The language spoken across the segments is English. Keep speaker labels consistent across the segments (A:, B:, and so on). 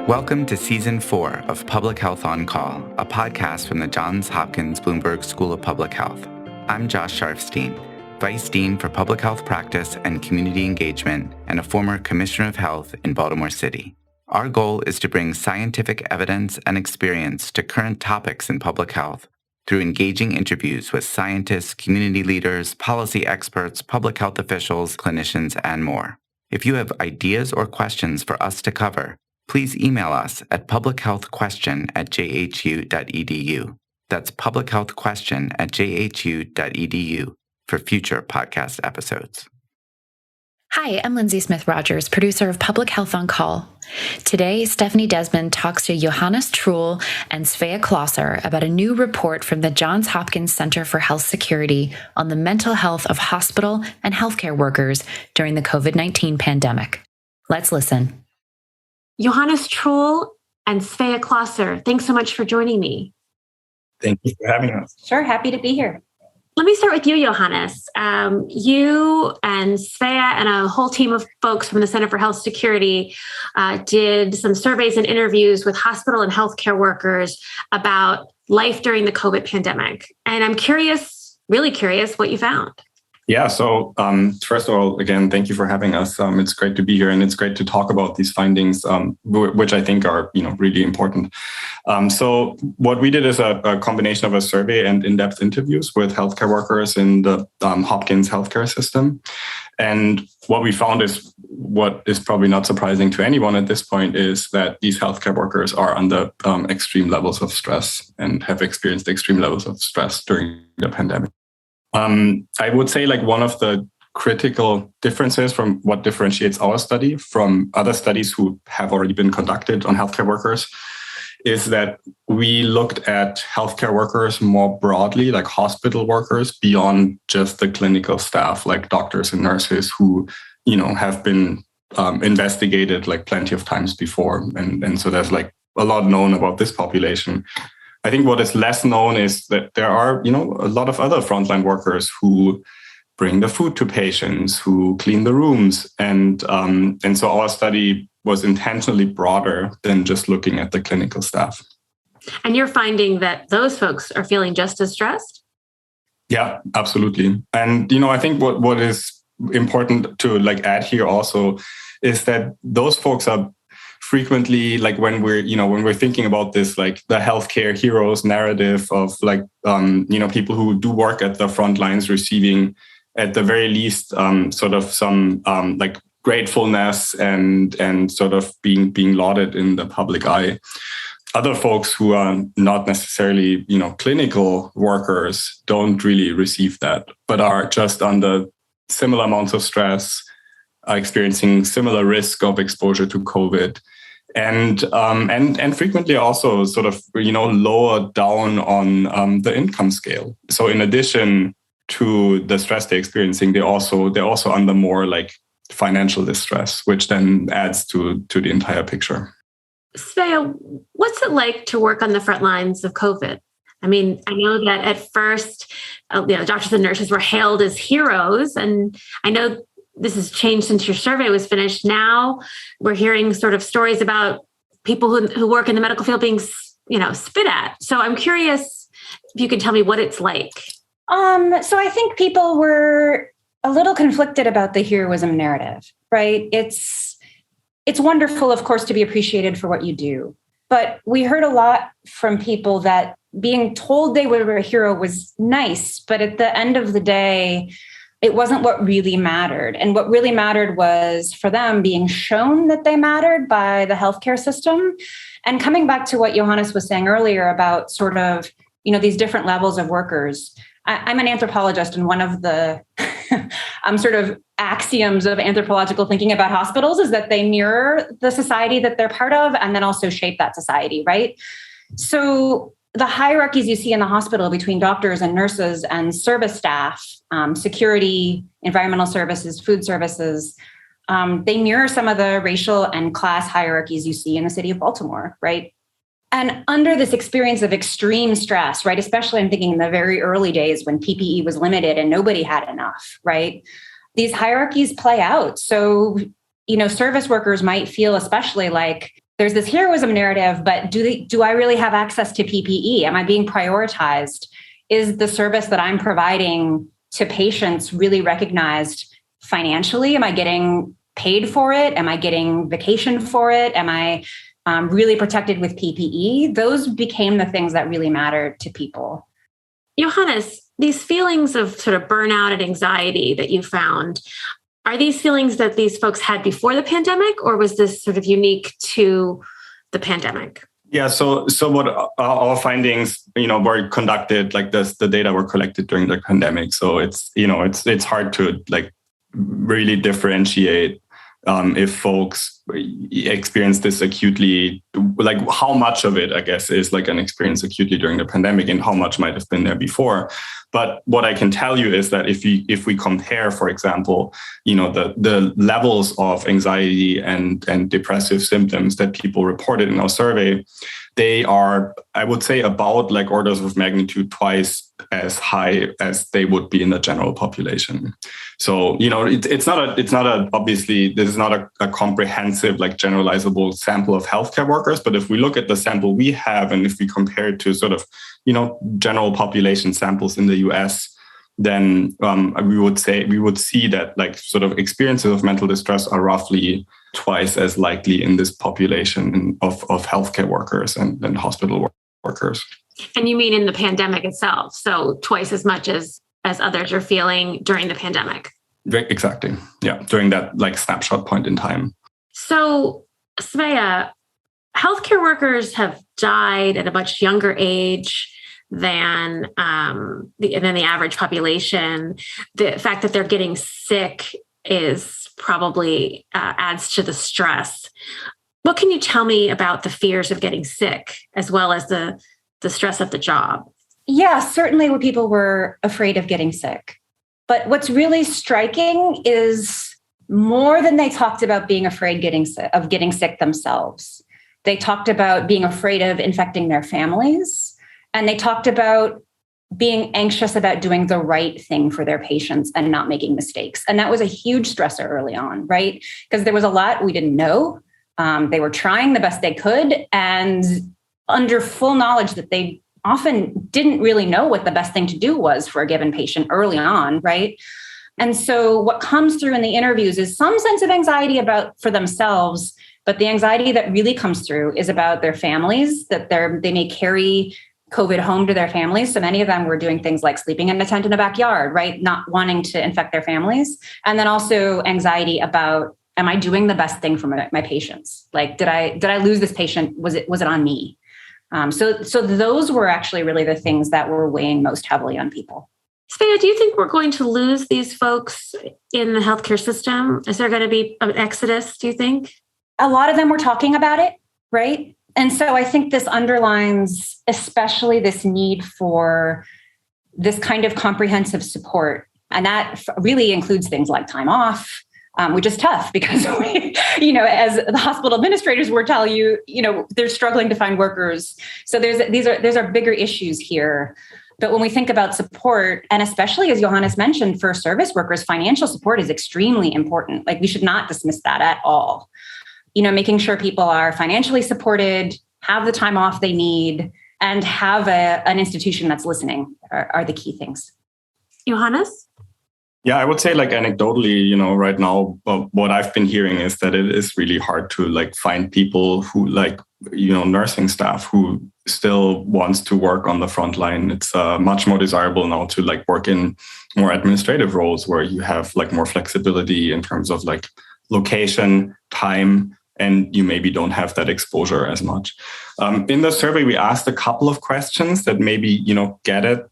A: Welcome to Season 4 of Public Health on Call, a podcast from the Johns Hopkins Bloomberg School of Public Health. I'm Josh Sharfstein, Vice Dean for Public Health Practice and Community Engagement and a former Commissioner of Health in Baltimore City. Our goal is to bring scientific evidence and experience to current topics in public health through engaging interviews with scientists, community leaders, policy experts, public health officials, clinicians, and more. If you have ideas or questions for us to cover, please email us at publichealthquestion@jhu.edu. That's publichealthquestion@jhu.edu for future podcast episodes.
B: Hi, I'm Lindsay Smith-Rogers, producer of Public Health on Call. Today, Stephanie Desmond talks to Johannes Trull and Svea Klosser about a new report from the Johns Hopkins Center for Health Security on the mental health of hospital and healthcare workers during the COVID-19 pandemic. Let's listen.
C: Johannes Trull and Svea Klosser, thanks so much for joining me.
D: Thank you for having us.
E: Sure, happy to be here.
C: Let me start with you, Johannes. You and Svea and a whole team of folks from the Center for Health Security did some surveys and interviews with hospital and healthcare workers about life during the COVID pandemic. And I'm curious, really curious, what you found.
D: Yeah, so first of all, again, thank you for having us. It's great to be here, and it's great to talk about these findings, which I think are really important. So what we did is a combination of a survey and in-depth interviews with healthcare workers in the Hopkins healthcare system. And what we found is what is probably not surprising to anyone at this point is that these healthcare workers are under extreme levels of stress and have experienced extreme levels of stress during the pandemic. I would say one of the critical differences from what differentiates our study from other studies who have already been conducted on healthcare workers is that we looked at healthcare workers more broadly, like hospital workers, beyond just the clinical staff, like doctors and nurses who, have been investigated plenty of times before. And so there's a lot known about this population. I think what is less known is that there are, a lot of other frontline workers who bring the food to patients, who clean the rooms. And so our study was intentionally broader than just looking at the clinical staff.
C: And you're finding that those folks are feeling just as stressed?
D: Yeah, absolutely. And, I think what is important to add here also is that those folks are frequently, when we're thinking about this, the healthcare heroes narrative of people who do work at the front lines receiving at the very least sort of some gratefulness and sort of being lauded in the public eye. Other folks who are not necessarily, clinical workers don't really receive that, but are just under similar amounts of stress, are experiencing similar risk of exposure to COVID. And frequently also sort of, lower down on the income scale. So in addition to the stress they're experiencing, they're also under more financial distress, which then adds to the entire picture.
C: Svea, what's it like to work on the front lines of COVID? I mean, I know that at first, doctors and nurses were hailed as heroes, and I know this has changed since your survey was finished. Now we're hearing sort of stories about people who work in the medical field being, spit at. So I'm curious if you could tell me what it's like.
E: So I think people were a little conflicted about the heroism narrative, right? It's wonderful, of course, to be appreciated for what you do. But we heard a lot from people that being told they were a hero was nice, but at the end of the day, it wasn't what really mattered. And what really mattered was for them being shown that they mattered by the healthcare system. And coming back to what Johannes was saying earlier about sort of, these different levels of workers. I'm an anthropologist, and one of the sort of axioms of anthropological thinking about hospitals is that they mirror the society that they're part of and then also shape that society, right? So the hierarchies you see in the hospital between doctors and nurses and service staff, security, environmental services, food services, they mirror some of the racial and class hierarchies you see in the city of Baltimore, right? And under this experience of extreme stress, right, especially I'm thinking in the very early days when PPE was limited and nobody had enough, right? These hierarchies play out. So, service workers might feel especially like there's this heroism narrative, but do I really have access to PPE? Am I being prioritized? Is the service that I'm providing to patients really recognized financially? Am I getting paid for it? Am I getting vacation for it? Am I really protected with PPE? Those became the things that really mattered to people.
C: Johannes, these feelings of sort of burnout and anxiety that you found, are these feelings that these folks had before the pandemic, or was this sort of unique to the pandemic?
D: Yeah, so what our findings, were conducted like this. The data were collected during the pandemic, so it's hard to like really differentiate if folks experience this acutely, like how much of it, I guess, is like an experience acutely during the pandemic and how much might have been there before. But what I can tell you is that if we compare, for example, the levels of anxiety and depressive symptoms that people reported in our survey, they are, I would say, about like orders of magnitude twice as high as they would be in the general population. So, it's not obviously, this is not a comprehensive, like generalizable sample of healthcare workers. But if we look at the sample we have, and if we compare it to sort of, general population samples in the US, then we would see that like sort of experiences of mental distress are roughly twice as likely in this population of healthcare workers and hospital workers.
C: And you mean in the pandemic itself? So twice as much as others are feeling during the pandemic?
D: Exactly. Yeah. During that like snapshot point in time.
C: So Svea, healthcare workers have died at a much younger age than the average population. The fact that they're getting sick is probably adds to the stress. What can you tell me about the fears of getting sick as well as the stress of the job?
E: Yeah, certainly when people were afraid of getting sick. But what's really striking is more than they talked about being afraid of getting sick themselves. They talked about being afraid of infecting their families. And they talked about being anxious about doing the right thing for their patients and not making mistakes. And that was a huge stressor early on, right? Because there was a lot we didn't know. They were trying the best they could and under full knowledge that they often didn't really know what the best thing to do was for a given patient early on, right? And so what comes through in the interviews is some sense of anxiety for themselves, but the anxiety that really comes through is about their families, that they may carry COVID home to their families. So many of them were doing things like sleeping in a tent in a backyard, right? Not wanting to infect their families. And then also anxiety about, am I doing the best thing for my patients? Like, did I lose this patient? Was it on me? So those were actually really the things that were weighing most heavily on people.
C: Svea, do you think we're going to lose these folks in the healthcare system? Is there going to be an exodus, do you think?
E: A lot of them were talking about it, right? And so I think this underlines especially this need for this kind of comprehensive support. And that really includes things like time off, which is tough because, as the hospital administrators will tell you, they're struggling to find workers. So these are bigger issues here. But when we think about support, and especially as Johannes mentioned, for service workers, financial support is extremely important. Like we should not dismiss that at all. Making sure people are financially supported, have the time off they need, and have an institution that's listening are the key things.
C: Johannes?
D: Yeah, I would say like anecdotally, right now, what I've been hearing is that it is really hard to like find people who nursing staff who still wants to work on the front line. It's much more desirable now to like work in more administrative roles where you have like more flexibility in terms of like location, time, and you maybe don't have that exposure as much. In the survey, we asked a couple of questions that maybe, get at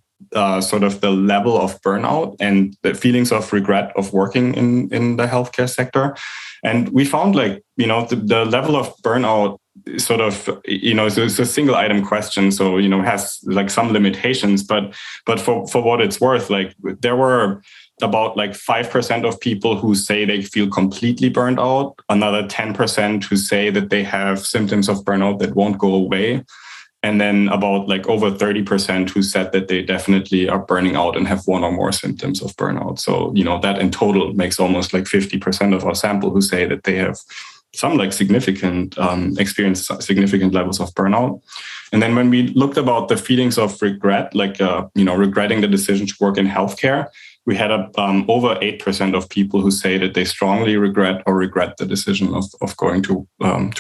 D: sort of the level of burnout and the feelings of regret of working in the healthcare sector. And we found the level of burnout sort of, it's a single item question. So, has like some limitations, but for what it's worth, like there were about like 5% of people who say they feel completely burned out, another 10% who say that they have symptoms of burnout that won't go away. And then about like over 30% who said that they definitely are burning out and have one or more symptoms of burnout. So, that in total makes almost like 50% of our sample who say that they have some like significant experience significant levels of burnout. And then when we looked about the feelings of regret, like regretting the decision to work in healthcare, we had over 8% of people who say that they strongly regret the decision of going to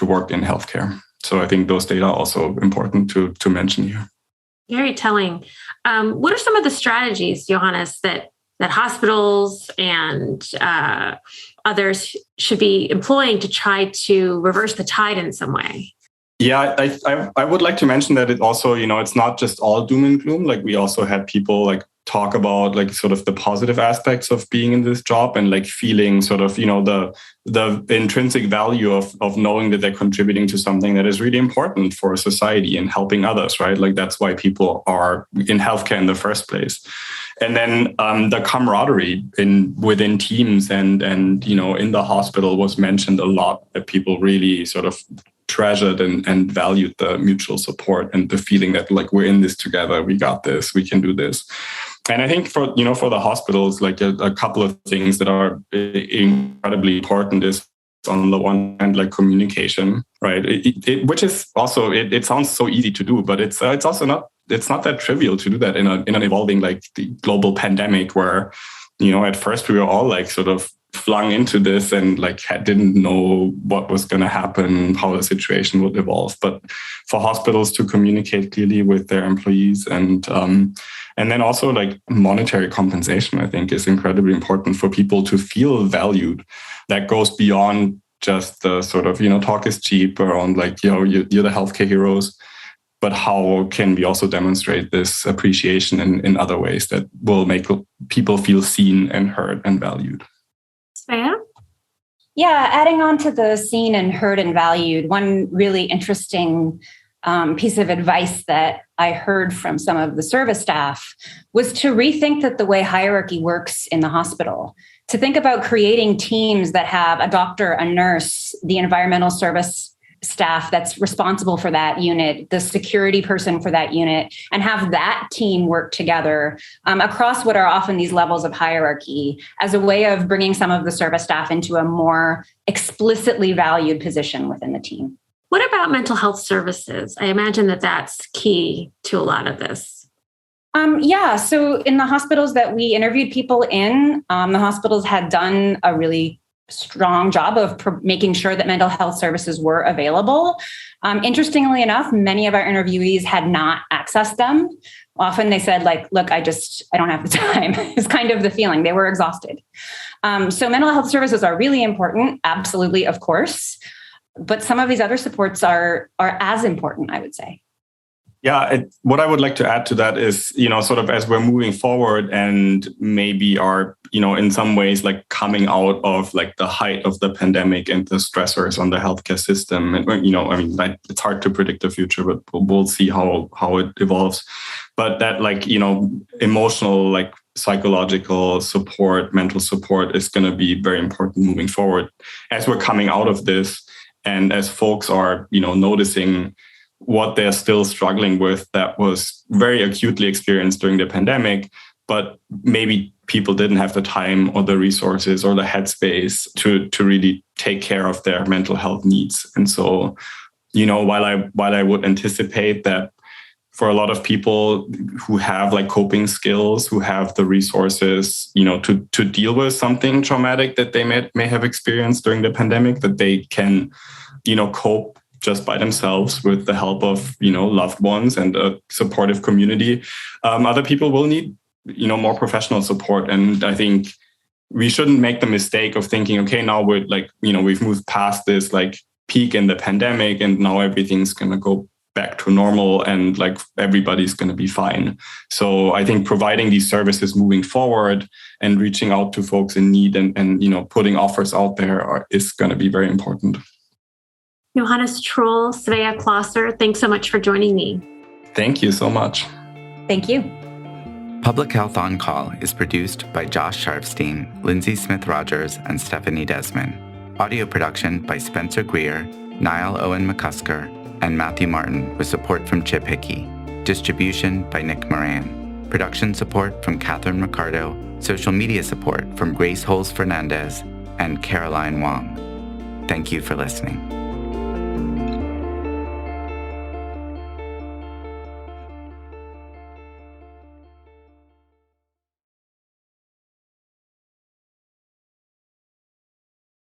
D: work in healthcare. So I think those data are also important to mention here.
C: Very telling. What are some of the strategies, Johannes, that hospitals and others should be employing to try to reverse the tide in some way?
D: Yeah, I would like to mention that it also, it's not just all doom and gloom. Like we also had people like talk about like sort of the positive aspects of being in this job and like feeling sort of, the intrinsic value of knowing that they're contributing to something that is really important for society and helping others, right? Like that's why people are in healthcare in the first place. And then the camaraderie within teams and in the hospital was mentioned a lot, that people really sort of treasured and valued the mutual support and the feeling that like we're in this together, we got this, we can do this. And I think for the hospitals, like a couple of things that are incredibly important is on the one hand, like communication, right? Which is also, it sounds so easy to do, but it's also not that trivial to do that in an evolving like the global pandemic where, at first we were all like sort of flung into this and like didn't know what was going to happen, how the situation would evolve. But for hospitals to communicate clearly with their employees and then also like monetary compensation, I think is incredibly important for people to feel valued. That goes beyond just the sort of, talk is cheap around like, you're the healthcare heroes. But how can we also demonstrate this appreciation in other ways that will make people feel seen and heard and valued?
C: Svea?
E: Yeah, adding on to the seen and heard and valued, one really interesting piece of advice that I heard from some of the service staff was to rethink that the way hierarchy works in the hospital, to think about creating teams that have a doctor, a nurse, the environmental service staff that's responsible for that unit, the security person for that unit, and have that team work together across what are often these levels of hierarchy as a way of bringing some of the service staff into a more explicitly valued position within the team.
C: What about mental health services? I imagine that that's key to a lot of this.
E: So in the hospitals that we interviewed people in, the hospitals had done a really strong job of making sure that mental health services were available. Interestingly enough, many of our interviewees had not accessed them. Often they said like, look, I don't have the time. It's kind of the feeling. They were exhausted. So mental health services are really important. Absolutely, of course. But some of these other supports are as important, I would say.
D: Yeah, what I would like to add to that is, sort of as we're moving forward and maybe are, in some ways like coming out of like the height of the pandemic and the stressors on the healthcare system. And, it's hard to predict the future, but we'll see how it evolves. But that like, emotional, like psychological support, mental support is going to be very important moving forward as we're coming out of this. And as folks are, noticing what they're still struggling with that was very acutely experienced during the pandemic, but maybe people didn't have the time or the resources or the headspace to really take care of their mental health needs. And so, while I would anticipate that for a lot of people who have like coping skills, who have the resources, to deal with something traumatic that they may have experienced during the pandemic, that they can, cope just by themselves with the help of, loved ones and a supportive community. Other people will need, more professional support. And I think we shouldn't make the mistake of thinking, okay, now we're like, we've moved past this like peak in the pandemic and now everything's going to go back to normal and like everybody's going to be fine. So I think providing these services moving forward and reaching out to folks in need and putting offers out there is going to be very important.
C: Johannes Troll, Svea Klosser, thanks so much for joining me.
D: Thank you so much.
E: Thank you.
A: Public Health On Call is produced by Josh Sharfstein, Lindsay Smith-Rogers, and Stephanie Desmond. Audio production by Spencer Greer, Niall Owen McCusker, and Matthew Martin with support from Chip Hickey. Distribution by Nick Moran. Production support from Catherine Ricardo. Social media support from Grace Holes Fernandez and Caroline Wong. Thank you for listening.